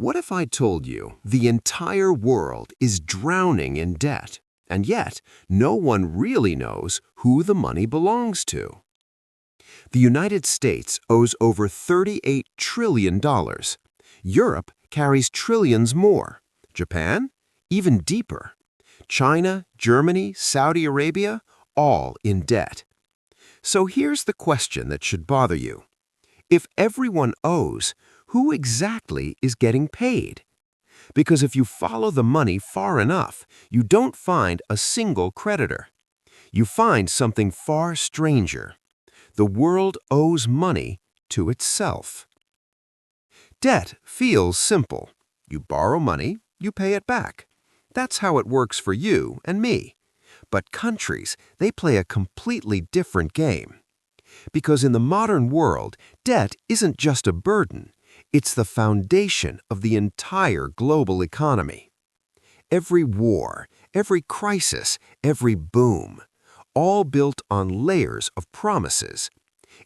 What if I told you the entire world is drowning in debt, and yet no one really knows who the money belongs to? The United States owes over $38 trillion. Europe carries trillions more. Japan? Even deeper. China, Germany, Saudi Arabia, all in debt. So here's the question that should bother you. If everyone owes, who exactly is getting paid? Because if you follow the money far enough, you don't find a single creditor. You find something far stranger. The world owes money to itself. Debt feels simple. You borrow money, you pay it back. That's how it works for you and me. But countries, they play a completely different game. Because in the modern world, debt isn't just a burden. It's the foundation of the entire global economy. Every war, every crisis, every boom, all built on layers of promises.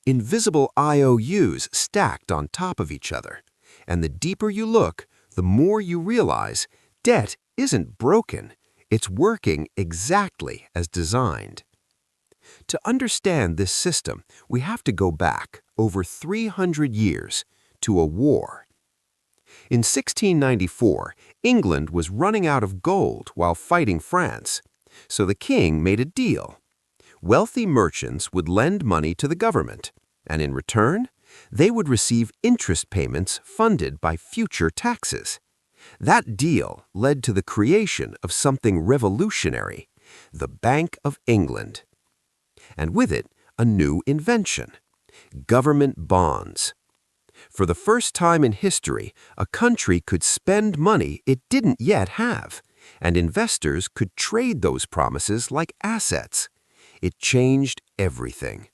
Invisible IOUs stacked on top of each other. And the deeper you look, the more you realize debt isn't broken. It's working exactly as designed. To understand this system, we have to go back over 300 years to a war. In 1694, England was running out of gold while fighting France, so the king made a deal. Wealthy merchants would lend money to the government, and in return, they would receive interest payments funded by future taxes. That deal led to the creation of something revolutionary, the Bank of England. And with it, a new invention, government bonds. For the first time in history, a country could spend money it didn't yet have, and investors could trade those promises like assets. It changed everything.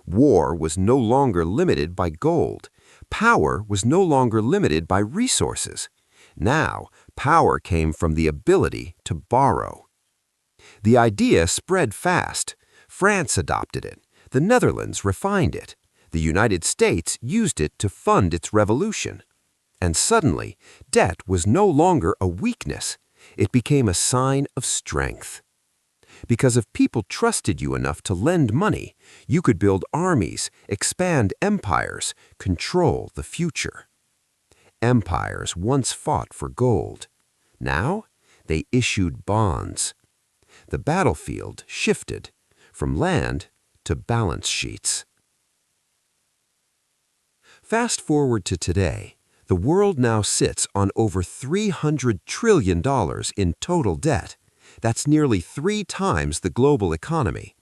War was no longer limited by gold. Power was no longer limited by resources. Now, power came from the ability to borrow. The idea spread fast. France adopted it. The Netherlands refined it. The United States used it to fund its revolution. And suddenly, debt was no longer a weakness. It became a sign of strength. Because if people trusted you enough to lend money, you could build armies, expand empires, control the future. Empires once fought for gold. Now, they issued bonds. The battlefield shifted from land to balance sheets. Fast forward to today, the world now sits on over $300 trillion in total debt. That's nearly 3 times the global economy.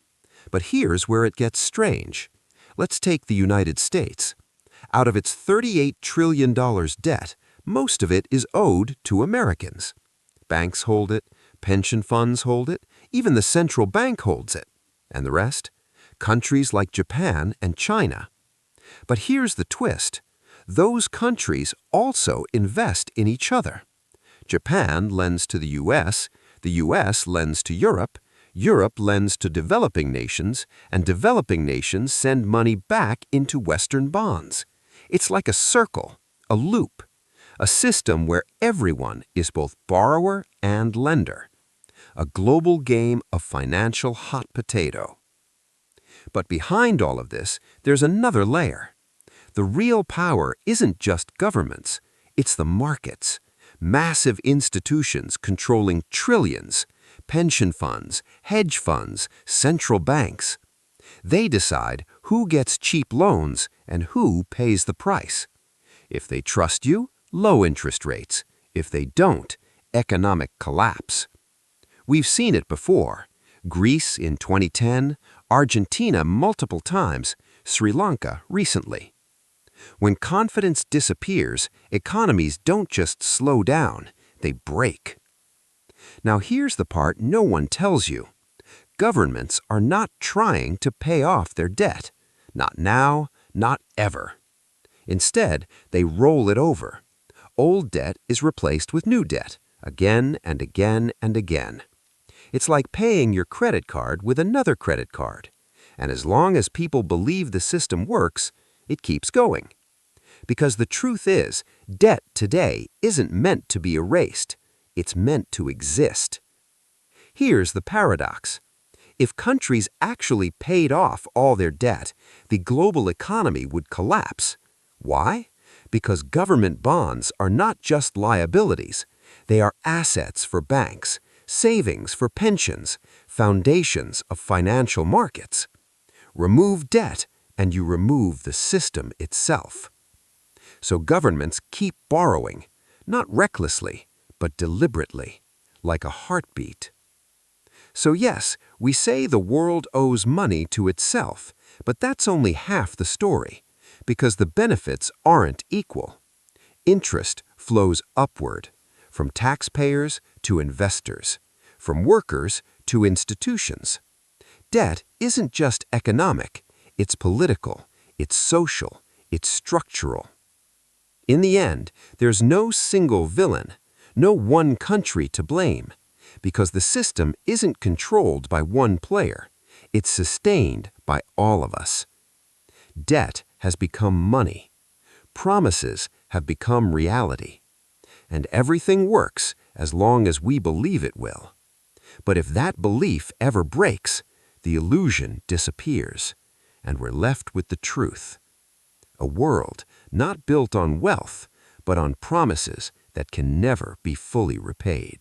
But here's where it gets strange. Let's take the United States. Out of its $38 trillion debt, most of it is owed to Americans. Banks hold it, pension funds hold it, even the central bank holds it. And the rest? Countries like Japan and China. But here's the twist. Those countries also invest in each other. Japan lends to the U.S. lends to Europe, Europe lends to developing nations, and developing nations send money back into Western bonds. It's like a circle, a loop, a system where everyone is both borrower and lender. A global game of financial hot potato. But behind all of this, there's another layer. The real power isn't just governments, it's the markets. Massive institutions controlling trillions, pension funds, hedge funds, central banks. They decide who gets cheap loans and who pays the price. If they trust you, low interest rates. If they don't, economic collapse. We've seen it before. Greece in 2010, Argentina multiple times, Sri Lanka recently. When confidence disappears, economies don't just slow down, they break. Now here's the part no one tells you. Governments are not trying to pay off their debt. Not now, not ever. Instead, they roll it over. Old debt is replaced with new debt, again and again and again. It's like paying your credit card with another credit card. And as long as people believe the system works, it keeps going. Because the truth is, debt today isn't meant to be erased. It's meant to exist. Here's the paradox. If countries actually paid off all their debt, the global economy would collapse. Why? Because government bonds are not just liabilities. They are assets for banks, savings for pensions, foundations of financial markets. Remove debt, and you remove the system itself. So governments keep borrowing, not recklessly, but deliberately, like a heartbeat. So yes, we say the world owes money to itself, but that's only half the story, because the benefits aren't equal. Interest flows upward, from taxpayers to investors, from workers to institutions. Debt isn't just economic, it's political, it's social, it's structural. In the end, there's no single villain, no one country to blame, because the system isn't controlled by one player. It's sustained by all of us. Debt has become money. Promises have become reality. And everything works as long as we believe it will. But if that belief ever breaks, the illusion disappears, and we're left with the truth. A world not built on wealth, but on promises that can never be fully repaid.